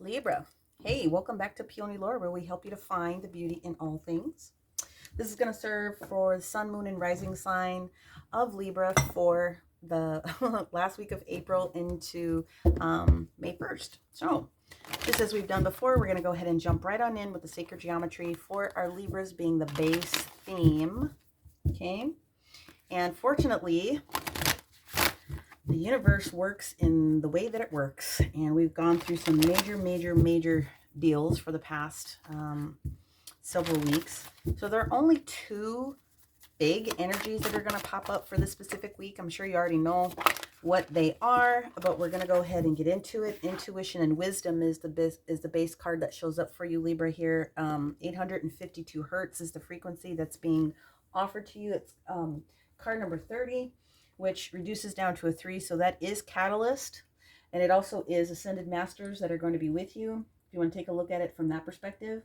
Libra. Hey, welcome back to PeonyLore, where we help you to find the beauty in all things. This is going to serve for the sun, moon, and rising sign of Libra for the last week of April into May 1st. So, just as we've done before, we're going to go ahead and jump right on in with the sacred geometry for our Libras being the base theme. Okay. And fortunately, the universe works in the way that it works, and we've gone through some major deals for the past several weeks. So there are only two big energies that are going to pop up for this specific week. I'm sure you already know what they are, but we're going to go ahead and get into it. Intuition and wisdom is the base card that shows up for you, Libra, here. 852 hertz is the frequency that's being offered to you. It's card number 30, which reduces down to a 3. So that is Catalyst. And it also is Ascended Masters that are going to be with you, if you want to take a look at it from that perspective.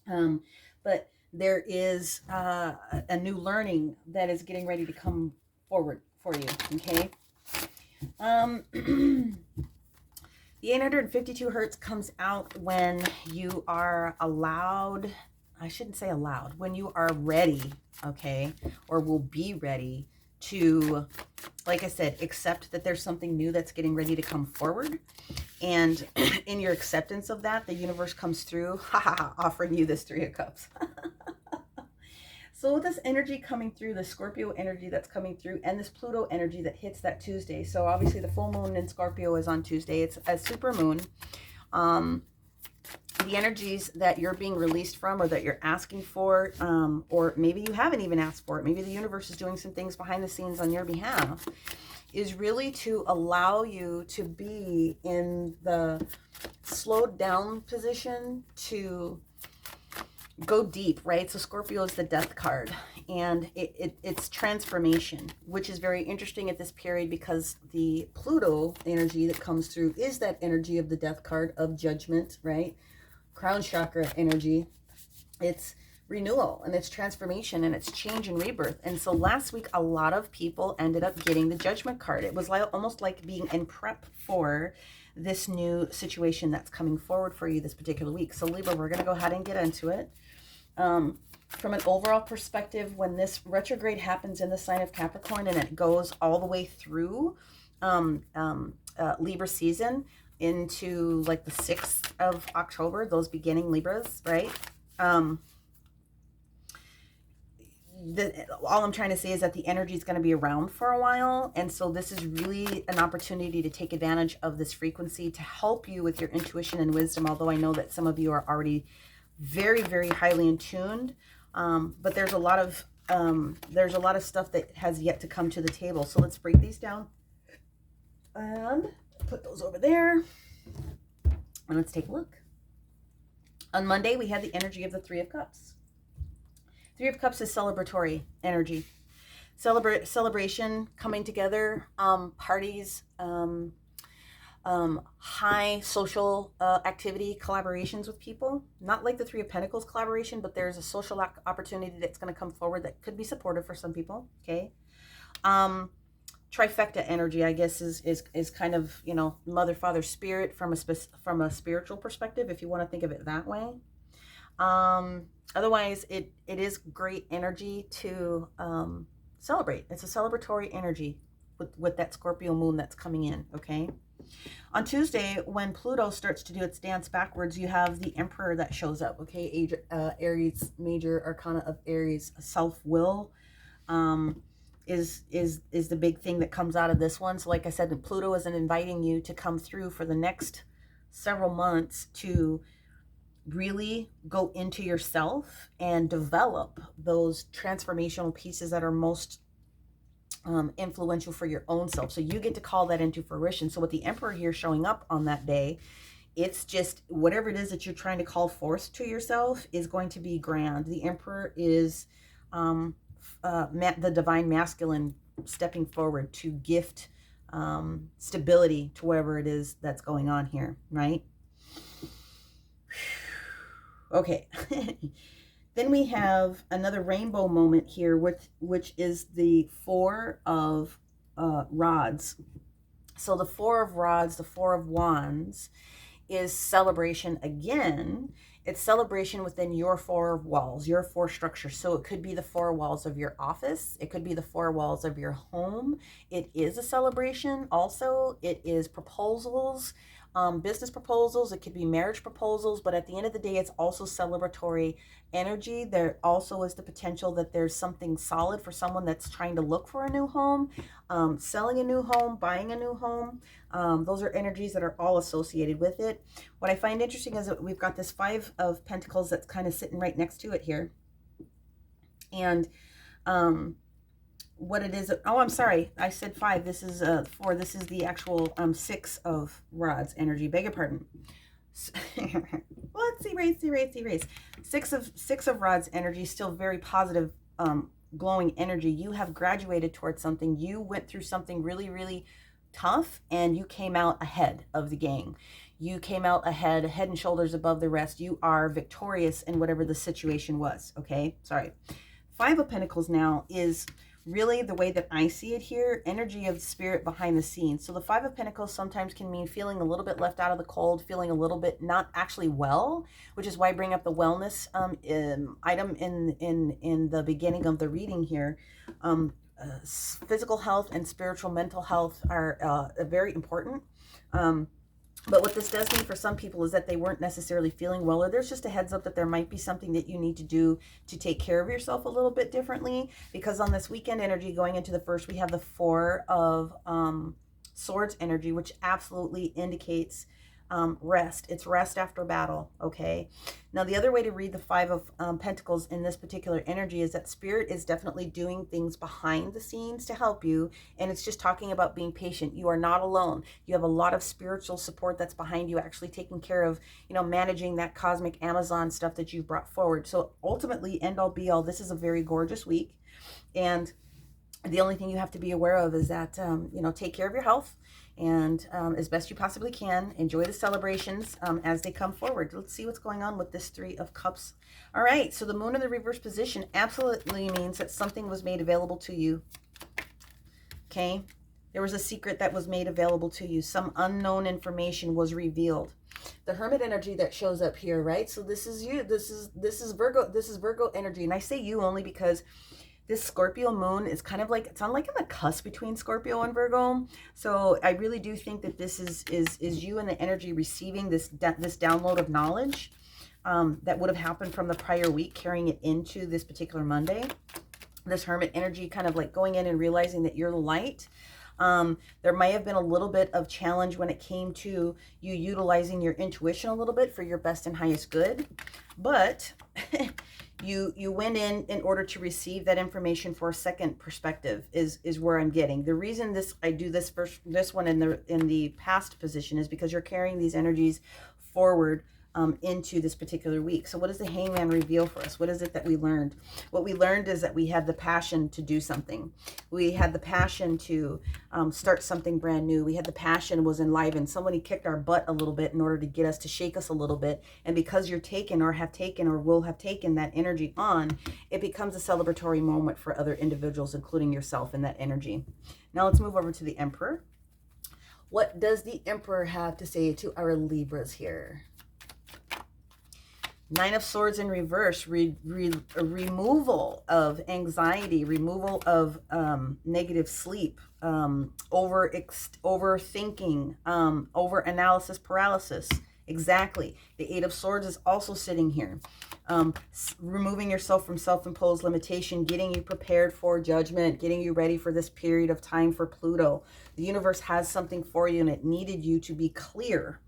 But there is a new learning that is getting ready to come forward for you, okay? The 852 hertz comes out when you are allowed, I shouldn't say allowed, when you are ready, okay, or will be ready to, like I said, accept that there's something new that's getting ready to come forward. And in your acceptance of that, the universe comes through, offering you this 3 of Cups. So with this energy coming through, the Scorpio energy that's coming through, and this Pluto energy that hits that Tuesday. So obviously the full moon in Scorpio is on Tuesday. It's a super moon. The energies that you're being released from, or that you're asking for, or maybe you haven't even asked for it, maybe the universe is doing some things behind the scenes on your behalf, is really to allow you to be in the slowed down position to go deep, right? So Scorpio is the death card, and it's transformation, which is very interesting at this period, because the Pluto energy that comes through is that energy of the death card, of judgment, right? Crown chakra energy. It's renewal, and it's transformation, and it's change and rebirth. And so last week, a lot of people ended up getting the Judgment card. It was like almost like being in prep for this new situation that's coming forward for you this particular week. So Libra, we're going to go ahead and get into it. From an overall perspective, when this retrograde happens in the sign of Capricorn and it goes all the way through Libra season into like the 6th of October, those beginning Libras, right? All I'm trying to say is that the energy is going to be around for a while. And so this is really an opportunity to take advantage of this frequency to help you with your intuition and wisdom. Although I know that some of you are already very highly in tuned. But there's a lot of stuff that has yet to come to the table. So let's break these down and put those over there. And let's take a look. On Monday, we had the energy of the 3 of Cups. 3 of Cups is celebratory energy. Celebration, coming together, parties, high social activity, collaborations with people. Not like the 3 of Pentacles collaboration, but there's a social opportunity that's going to come forward that could be supportive for some people, okay? Trifecta energy, I guess, is kind of, you know, mother, father, spirit from a spiritual perspective, if you want to think of it that way. Otherwise, it is great energy to celebrate. It's a celebratory energy with that Scorpio moon that's coming in, okay? On Tuesday, when Pluto starts to do its dance backwards, you have the Emperor that shows up, okay? Aries, major arcana of Aries, self-will is the big thing that comes out of this one. So like I said, Pluto isn't inviting you to come through for the next several months to really go into yourself and develop those transformational pieces that are most influential for your own self. So you get to call that into fruition. So with the Emperor here showing up on that day, it's just whatever it is that you're trying to call forth to yourself is going to be grand. The Emperor is the divine masculine stepping forward to gift stability to wherever it is that's going on here, right? Okay. Then we have another rainbow moment here, which is the 4 of rods. So the 4 of rods, the 4 of wands, is celebration again. It's celebration within your four walls, your four structures. So it could be the four walls of your office. It could be the four walls of your home. It is a celebration. Also, it is proposals, business proposals. It could be marriage proposals. But at the end of the day, it's also celebratory energy. There also is the potential that there's something solid for someone that's trying to look for a new home, selling a new home, buying a new home. Those are energies that are all associated with it. What I find interesting is that we've got this Five of Pentacles that's kind of sitting right next to it here. And what it is, oh, I'm sorry, I said 5. This is 4. This is the actual 6 of Rods energy. Beg your pardon. Let's erase. Six of Rods energy, still very positive, glowing energy. You have graduated towards something. You went through something really, really tough, and you came out ahead of the gang. You came out ahead and shoulders above the rest. You are victorious in whatever the situation was. Okay, sorry. 5 of Pentacles now is really the way that I see it here, energy of spirit behind the scenes. So the 5 of Pentacles sometimes can mean feeling a little bit left out of the cold, feeling a little bit not actually well, which is why I bring up the wellness item in the beginning of the reading here. Physical health and spiritual mental health are very important. But what this does mean for some people is that they weren't necessarily feeling well, or there's just a heads up that there might be something that you need to do to take care of yourself a little bit differently. Because on this weekend energy going into the first, we have the 4 of Swords energy, which absolutely indicates rest. It's rest after battle. Okay. Now, the other way to read the 5 of Pentacles in this particular energy is that spirit is definitely doing things behind the scenes to help you. And it's just talking about being patient. You are not alone. You have a lot of spiritual support that's behind you, actually taking care of, managing that cosmic Amazon stuff that you've brought forward. So ultimately, end all be all, this is a very gorgeous week. And the only thing you have to be aware of is that, take care of your health, and as best you possibly can, enjoy the celebrations as they come forward. Let's see what's going on with this 3 of Cups. All right, so the moon in the reverse position absolutely means that something was made available to you. Okay, there was a secret that was made available to you. Some unknown information was revealed. The Hermit energy that shows up here, right? So this is you. This is Virgo. This is Virgo energy, and I say you only because this Scorpio moon is kind of like, it's on like on the cusp between Scorpio and Virgo. So I really do think that this is you and the energy receiving this download of knowledge that would have happened from the prior week, carrying it into this particular Monday. This Hermit energy kind of like going in and realizing that you're the light. There might have been a little bit of challenge when it came to you utilizing your intuition a little bit for your best and highest good. But you went in order to receive that information for a second perspective is where I'm getting. The reason I do this one in the past position is because you're carrying these energies forward into this particular week. So what does the Hangman reveal for us? What is it that we learned? What we learned is that we had the passion to do something. We had the passion to start something brand new. We had the passion was enlivened. Somebody kicked our butt a little bit in order to get us to shake us a little bit. And because you're taken or have taken or will have taken that energy on, it becomes a celebratory moment for other individuals, including yourself in that energy. Now let's move over to the Emperor. What does the Emperor have to say to our Libras here? 9 of Swords in reverse, removal of anxiety, removal of negative sleep, overthinking, over-analysis paralysis. Exactly. The 8 of Swords is also sitting here. Removing yourself from self-imposed limitation, getting you prepared for judgment, getting you ready for this period of time for Pluto. The universe has something for you, and it needed you to be clear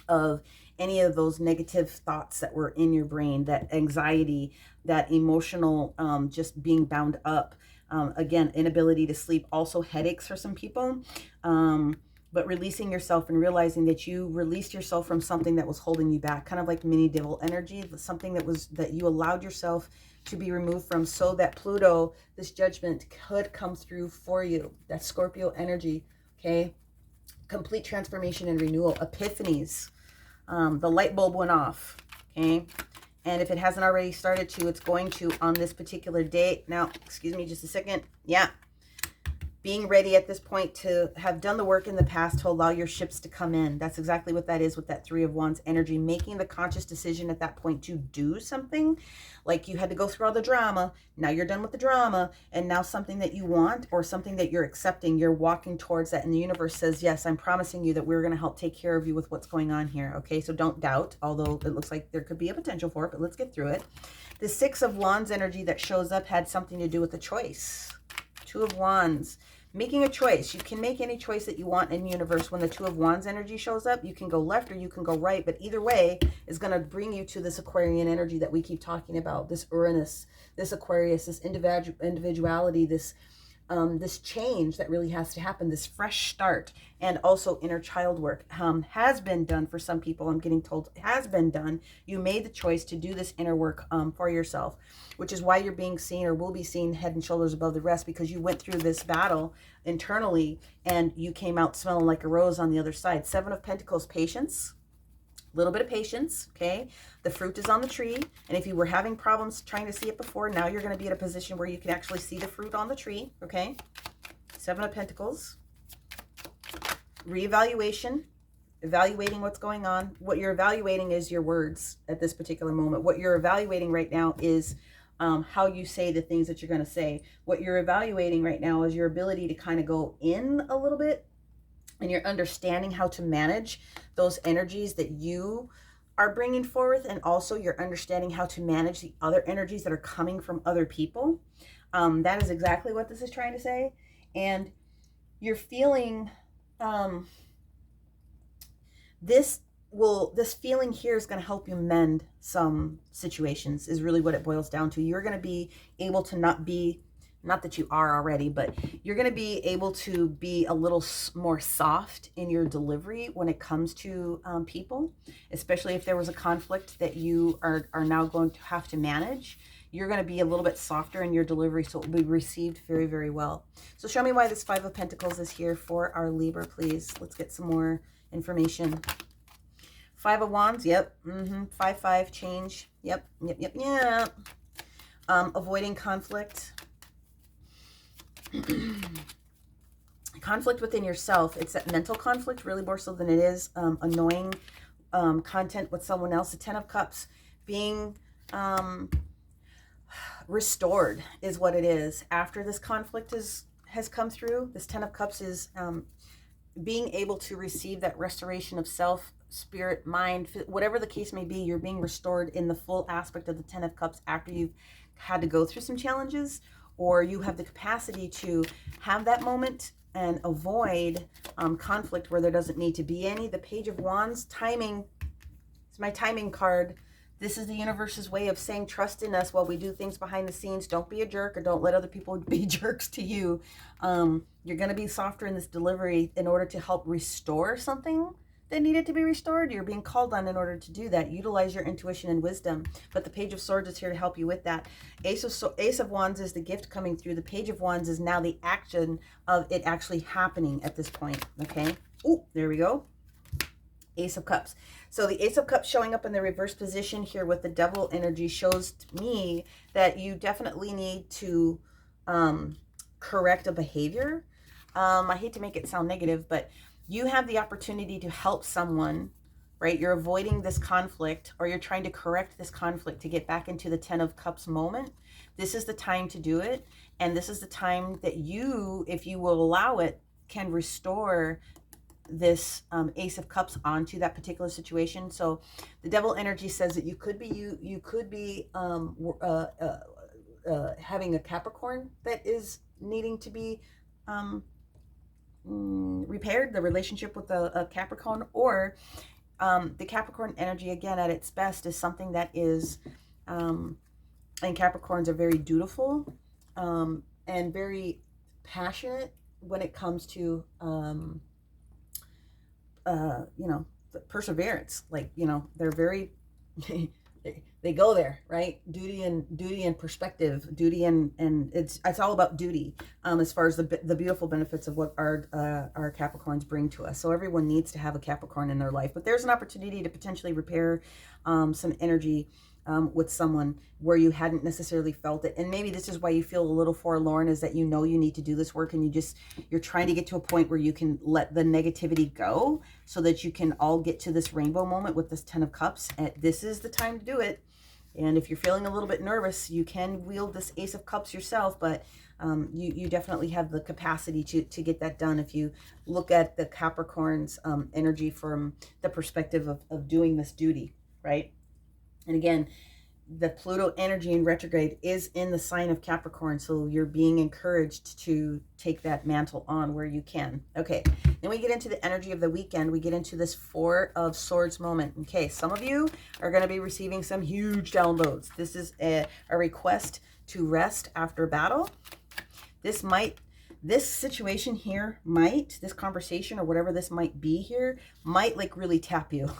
of any of those negative thoughts that were in your brain, that anxiety, that emotional just being bound up. Again, inability to sleep, also headaches for some people. But releasing yourself and realizing that you released yourself from something that was holding you back, kind of like mini devil energy, something that you allowed yourself to be removed from, so that Pluto, this judgment, could come through for you. That's Scorpio energy, okay? Complete transformation and renewal, epiphanies. The light bulb went off, okay? And if it hasn't already started to, it's going to on this particular date. Now, excuse me just a second. Yeah. being ready at this point to have done the work in the past to allow your ships to come in. That's exactly what that is with that Three of Wands energy, making the conscious decision at that point to do something. Like you had to go through all the drama, now you're done with the drama, and now something that you want or something that you're accepting, you're walking towards that, and the universe says, yes, I'm promising you that we're going to help take care of you with what's going on here. Okay, so don't doubt, although it looks like there could be a potential for it, but let's get through it. The Six of Wands energy that shows up had something to do with the choice. Two of Wands. Making a choice. You can make any choice that you want in the universe. When the Two of Wands energy shows up, you can go left or you can go right, but either way is going to bring you to this Aquarian energy that we keep talking about, this Uranus, this Aquarius, this individuality, this change that really has to happen, this fresh start, and also inner child work has been done for some people. I'm getting told has been done. You made the choice to do this inner work for yourself, which is why you're being seen or will be seen head and shoulders above the rest, because you went through this battle internally and you came out smelling like a rose on the other side. Seven of Pentacles, patience. Little bit of patience, okay? The fruit is on the tree, and if you were having problems trying to see it before, now you're going to be in a position where you can actually see the fruit on the tree, okay? Seven of Pentacles. Reevaluation, evaluating what's going on. What you're evaluating is your words at this particular moment. What you're evaluating right now is how you say the things that you're going to say. What you're evaluating right now is your ability to kind of go in a little bit, and you're understanding how to manage those energies that you are bringing forth, and also you're understanding how to manage the other energies that are coming from other people. That is exactly what this is trying to say. And you're feeling this feeling here is going to help you mend some situations, is really what it boils down to. You're going to be able to not that you are already, but you're going to be able to be a little more soft in your delivery when it comes to people, especially if there was a conflict that you are now going to have to manage. You're going to be a little bit softer in your delivery, so it will be received very, very well. So show me why this Five of Pentacles is here for our Libra, please. Let's get some more information. Five of Wands, yep. 5-5, change. Yep. Avoiding conflict. Conflict within yourself. It's that mental conflict, really more so than it is annoying content with someone else. The Ten of Cups, being restored is what it is. After this conflict has come through, this Ten of Cups is being able to receive that restoration of self, spirit, mind, whatever the case may be. You're being restored in the full aspect of the Ten of Cups after you've had to go through some challenges, or you have the capacity to have that moment and avoid conflict where there doesn't need to be any. The Page of Wands, timing. It's my timing card. This is the universe's way of saying trust in us while we do things behind the scenes. Don't be a jerk, or don't let other people be jerks to you. You're going to be softer in this delivery in order to help restore something that needed to be restored. You're being called on in order to do that. Utilize your intuition and wisdom. But the Page of Swords is here to help you with that. Ace of Wands is the gift coming through. The Page of Wands is now the action of it actually happening at this point. Okay. Oh, there we go. Ace of Cups. So the Ace of Cups showing up in the reverse position here with the Devil energy shows to me that you definitely need to correct a behavior. I hate to make it sound negative, but you have the opportunity to help someone, right? You're avoiding this conflict, or you're trying to correct this conflict to get back into the Ten of Cups moment. This is the time to do it. And this is the time that you, if you will allow it, can restore this Ace of Cups onto that particular situation. So the Devil energy says that you could be having a Capricorn that is needing to be repaired, the relationship with a Capricorn, or the Capricorn energy, again, at its best, is something that is, and Capricorns are very dutiful and very passionate when it comes to, perseverance. Like, they're very, they go there, right? Duty and perspective, duty and it's all about duty as far as the beautiful benefits of what our Capricorns bring to us. So everyone needs to have a Capricorn in their life, but there's an opportunity to potentially repair some energy with someone where you hadn't necessarily felt it. And maybe this is why you feel a little forlorn, is that you know you need to do this work, and you're trying to get to a point where you can let the negativity go so that you can all get to this rainbow moment with this 10 of Cups. And this is the time to do it. And if you're feeling a little bit nervous, you can wield this Ace of Cups yourself, but you definitely have the capacity to get that done if you look at the Capricorn's energy from the perspective of doing this duty, right? And again, the Pluto energy in retrograde is in the sign of Capricorn, so you're being encouraged to take that mantle on where you can. Okay, then we get into the energy of the weekend. We get into this Four of Swords moment. Okay, some of you are going to be receiving some huge downloads. This is a request to rest after battle. This situation here this conversation or whatever this might be here, might like really tap you.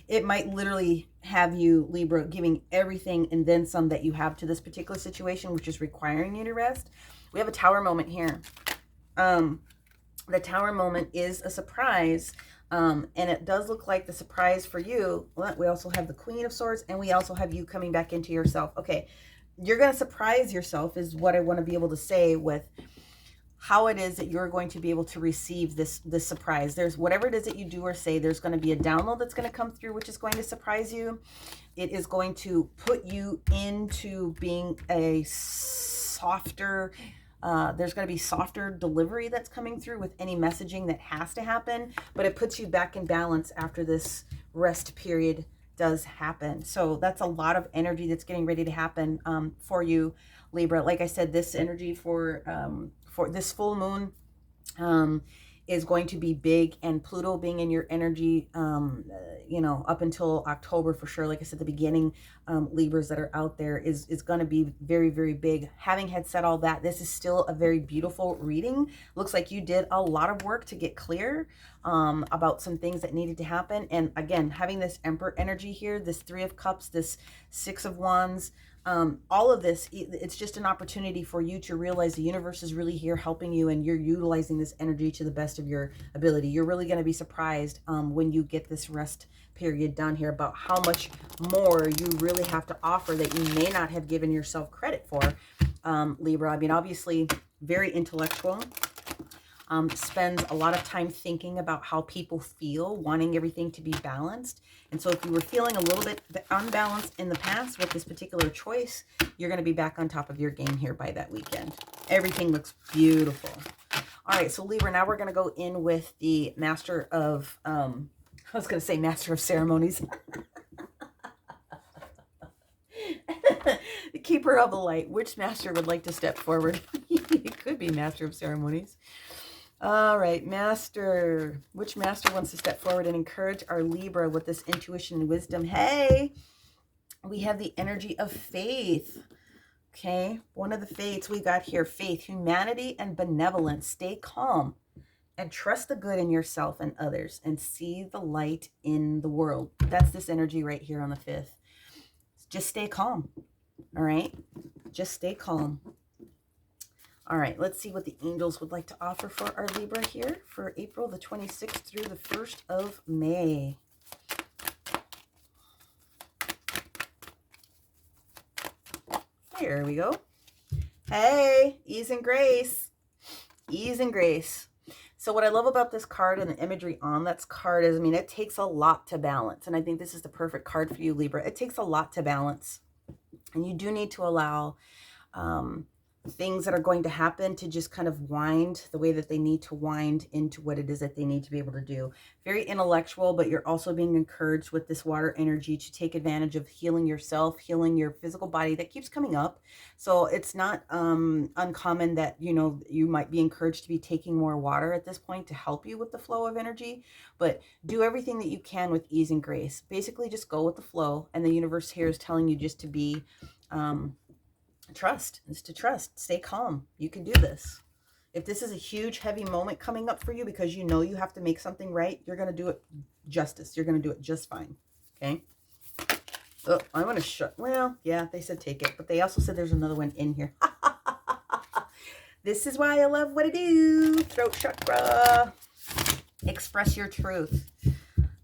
It might literally have you, Libra, giving everything and then some that you have to this particular situation, which is requiring you to rest. We have a Tower moment here. The Tower moment is a surprise. And it does look like the surprise for you. We also have the Queen of Swords, and we also have you coming back into yourself. Okay, you're going to surprise yourself is what I want to be able to say with how it is that you're going to be able to receive this surprise. There's whatever it is that you do or say, there's going to be a download that's going to come through, which is going to surprise you. It is going to put you into being a softer, there's going to be softer delivery that's coming through with any messaging that has to happen, but it puts you back in balance after this rest period does happen. So that's a lot of energy that's getting ready to happen for you, Libra. Like I said, this energy for this full moon is going to be big, and Pluto being in your energy, you know, up until October for sure. Like I said, the beginning, Libras that are out there is going to be very, very big. Having had said all that, this is still a very beautiful reading. Looks like you did a lot of work to get clear about some things that needed to happen. And again, having this Emperor energy here, this Three of Cups, this Six of Wands, all of this, it's just an opportunity for you to realize the universe is really here helping you, and you're utilizing this energy to the best of your ability. You're really going to be surprised when you get this rest period down here about how much more you really have to offer that you may not have given yourself credit for, Libra. I mean, obviously very intellectual. Spends a lot of time thinking about how people feel, wanting everything to be balanced. And so if you were feeling a little bit unbalanced in the past with this particular choice, you're going to be back on top of your game here by that weekend. Everything looks beautiful. All right, so Libra, now we're going to go in with the Master of, I was going to say Master of Ceremonies. The Keeper of the Light. Which master would like to step forward? It could be Master of Ceremonies. All right, Master. Which Master wants to step forward and encourage our Libra with this intuition and wisdom? Hey, we have the energy of faith. Okay, one of the fates we got here. Faith, humanity, and benevolence. Stay calm and trust the good in yourself and others, and see the light in the world. That's this energy right here on the 5th. Just stay calm. All right, just stay calm. All right, let's see what the angels would like to offer for our Libra here for April the 26th through the 1st of May. There we go. Hey, ease and grace. Ease and grace. So what I love about this card and the imagery on that card is, I mean, it takes a lot to balance. And I think this is the perfect card for you, Libra. It takes a lot to balance. And you do need to allow things that are going to happen to just kind of wind the way that they need to wind into what it is that they need to be able to do. Very intellectual, but you're also being encouraged with this water energy to take advantage of healing yourself, healing your physical body that keeps coming up. So it's not uncommon that, you know, you might be encouraged to be taking more water at this point to help you with the flow of energy, but do everything that you can with ease and grace. Basically just go with the flow, and the universe here is telling you just to be trust. It's to trust. Stay calm. You can do this. If this is a huge, heavy moment coming up for you because you know you have to make something right, you're going to do it justice. You're going to do it just fine. Okay? Oh, I want to shut. Well, yeah, they said take it, but they also said there's another one in here. This is why I love what I do. Throat chakra. Express your truth.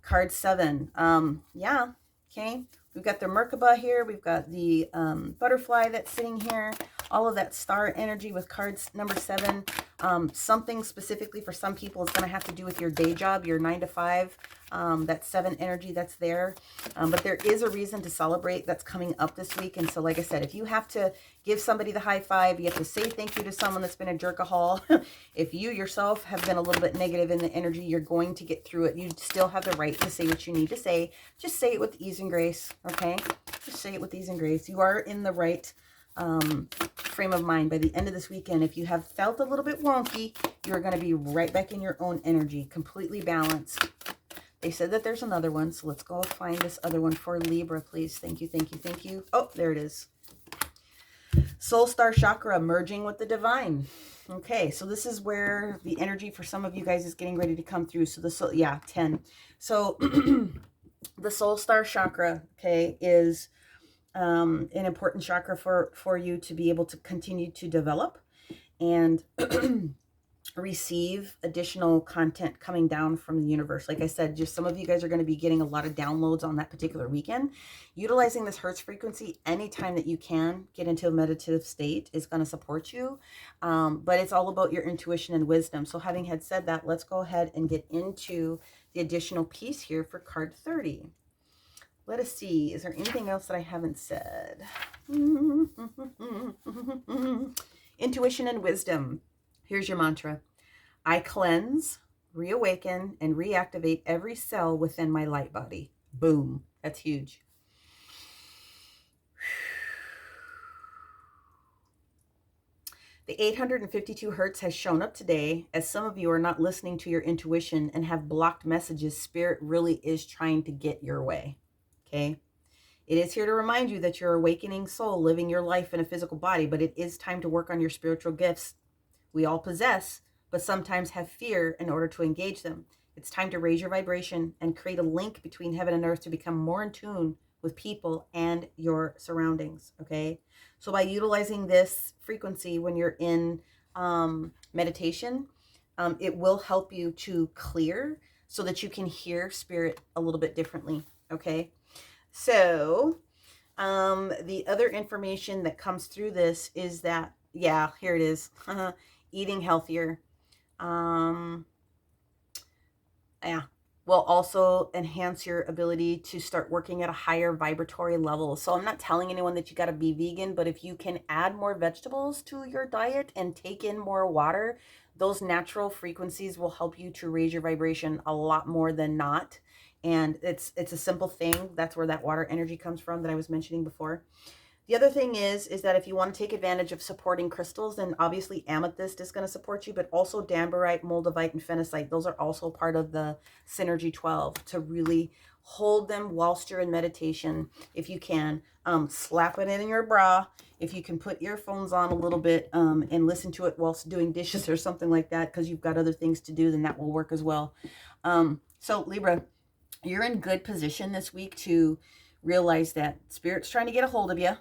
Card 7. Yeah. Okay. We've got the Merkaba here. We've got the butterfly that's sitting here. All of that star energy with cards number 7. Something specifically for some people is going to have to do with your day job, your 9 to 5. That 7 energy that's there. But there is a reason to celebrate that's coming up this week. And so, like I said, if you have to give somebody the high five, you have to say thank you to someone that's been a jerkahol. If you yourself have been a little bit negative in the energy, you're going to get through it. You still have the right to say what you need to say. Just say it with ease and grace, okay? Just say it with ease and grace. You are in the right frame of mind. By the end of this weekend, if you have felt a little bit wonky, you're going to be right back in your own energy, completely balanced. They said that there's another one, so let's go find this other one for Libra, please. Thank you, thank you, thank you. Oh, there it is. Soul Star Chakra merging with the Divine. Okay, so this is where the energy for some of you guys is getting ready to come through. So the soul, yeah, 10. So the Soul Star Chakra, okay, is an important chakra for you to be able to continue to develop and receive additional content coming down from the universe. Like I said, just some of you guys are going to be getting a lot of downloads on that particular weekend. Utilizing this Hertz frequency anytime that you can get into a meditative state is going to support you. But it's all about your intuition and wisdom. So having had said that, let's go ahead and get into the additional piece here for card 30. Let us see. Is there anything else that I haven't said? Intuition and wisdom. Here's your mantra. I cleanse, reawaken, and reactivate every cell within my light body. Boom. That's huge. The 852 Hertz has shown up today as some of you are not listening to your intuition and have blocked messages Spirit really is trying to get your way. Okay? It is here to remind you that you're an awakening soul living your life in a physical body, but it is time to work on your spiritual gifts we all possess, but sometimes have fear in order to engage them. It's time to raise your vibration and create a link between heaven and earth to become more in tune with people and your surroundings, okay? So by utilizing this frequency when you're in meditation, it will help you to clear so that you can hear Spirit a little bit differently, okay? So the other information that comes through this is that, yeah, here it is. Eating healthier, yeah, will also enhance your ability to start working at a higher vibratory level. So I'm not telling anyone that you got to be vegan, but if you can add more vegetables to your diet and take in more water, those natural frequencies will help you to raise your vibration a lot more than not. And it's a simple thing. That's where that water energy comes from that I was mentioning before. The other thing is that if you want to take advantage of supporting crystals, then obviously amethyst is going to support you, but also danbarite, moldavite, and phenacite. Those are also part of the Synergy 12 to really hold them whilst you're in meditation. If you can, slap it in your bra. If you can put earphones on a little bit and listen to it whilst doing dishes or something like that, because you've got other things to do, then that will work as well. So Libra, you're in good position this week to realize that Spirit's trying to get a hold of you,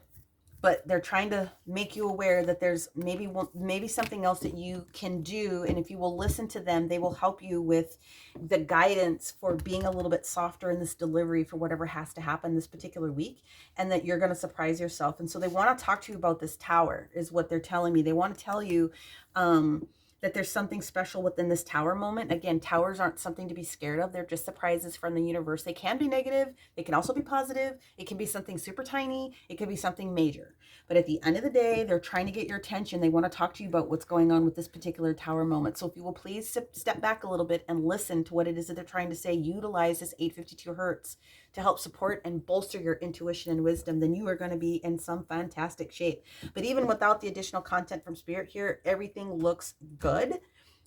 but they're trying to make you aware that there's maybe something else that you can do. And if you will listen to them, they will help you with the guidance for being a little bit softer in this delivery for whatever has to happen this particular week, and that you're going to surprise yourself. And so they want to talk to you about this tower is what they're telling me. They want to tell you that there's something special within this tower moment. Again, towers aren't something to be scared of. They're just surprises from the universe. They can be negative. They can also be positive. It can be something super tiny. It can be something major. But at the end of the day, they're trying to get your attention. They want to talk to you about what's going on with this particular tower moment. So if you will please step back a little bit and listen to what it is that they're trying to say, utilize this 852 Hertz to help support and bolster your intuition and wisdom, then you are going to be in some fantastic shape. But even without the additional content from Spirit here, everything looks good.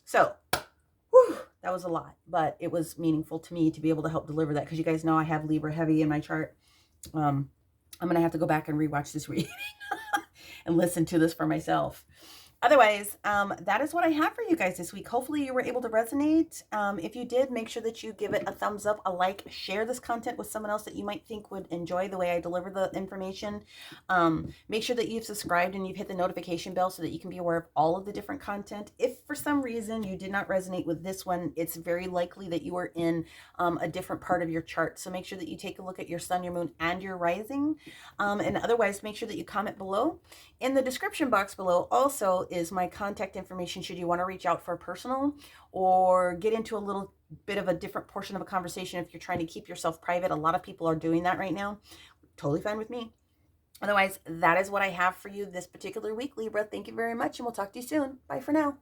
So, whew, that was a lot, but it was meaningful to me to be able to help deliver that, because you guys know I have Libra heavy in my chart. I'm going to have to go back and rewatch this reading and listen to this for myself. Otherwise, that is what I have for you guys this week. Hopefully you were able to resonate. If you did, make sure that you give it a thumbs up, a like, share this content with someone else that you might think would enjoy the way I deliver the information. Make sure that you've subscribed and you've hit the notification bell so that you can be aware of all of the different content. If for some reason you did not resonate with this one, it's very likely that you are in a different part of your chart. So make sure that you take a look at your sun, your moon, and your rising. And otherwise, make sure that you comment below. In the description box below also is my contact information should you want to reach out for a personal or get into a little bit of a different portion of a conversation if you're trying to keep yourself private. A lot of people are doing that right now. Totally fine with me. Otherwise, that is what I have for you this particular week, Libra. Thank you very much, and we'll talk to you soon. Bye for now.